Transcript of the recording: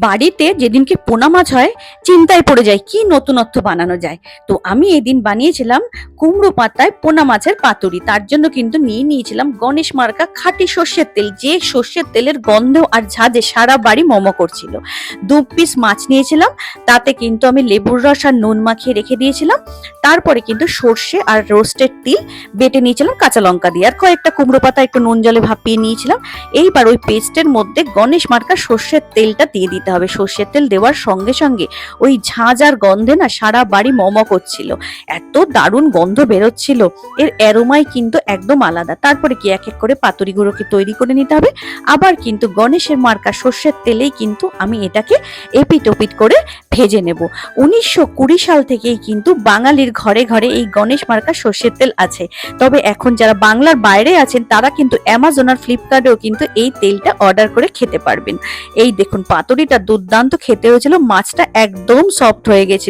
বাড়িতে যেদিনকে পোনা মাছ হয় চিন্তায় পড়ে যায় কি নতুনত্ব বানানো যায়। তো আমি এদিন বানিয়েছিলাম কুমড়ো পাতায় পোনা মাছের পাতুরি। তার জন্য কিন্তু নিয়ে নিয়েছিলাম গণেশ মার্কা খাঁটি সর্ষের তেল, যে সর্ষের তেলের গন্ধ আর ঝাঁজে সারা বাড়ি মোমো করছিল। 2 পিস মাছ নিয়েছিলাম, তাতে কিন্তু আমি লেবুর রস আর নুন মাখিয়ে রেখে দিয়েছিলাম। তারপরে কিন্তু সর্ষে আর রোস্টেড তিল বেটে নিয়েছিলাম কাঁচা লঙ্কা দিয়ে, আর কয়েকটা কুমড়ো পাতা একটু নুন জলে ভাপিয়ে নিয়েছিলাম। এইবার ওই পেস্টের মধ্যে গণেশ মার্কা সর্ষের তেলটা দিয়ে দিতে হবে। সর্ষের তেল দেওয়ার সঙ্গে সঙ্গে ওই ঝাঁঝ আর গন্ধে না সারা বাড়ি মম করছিল, এত দারুণ গন্ধ বেরোচ্ছিল। এর অ্যারোমাই কিন্তু একদম আলাদা। তারপরে কি এক এক করে পাতুরিগুলোকে তৈরি করে নিতে হবে। আবার কিন্তু গণেশের মার্কা সর্ষের তেলেই কিন্তু আমি এটাকে এপিট ওপিট করে ভেজে নেব। 1920 সাল থেকেই কিন্তু বাঙালির ঘরে ঘরে এই গণেশ মার্কা সর্ষের তেল আছে। তবে এখন যারা বাংলার বাইরে আছেন তারা কিন্তু অ্যামাজন আর ফ্লিপকার্টেও কিন্তু এই তেলটা অর্ডার করে খেতে পারবেন। এই দেখুন পাতুরিটা দুর্দান্ত খেতে হয়েছিল, মাছটা একদম সফট হয়ে গেছিল।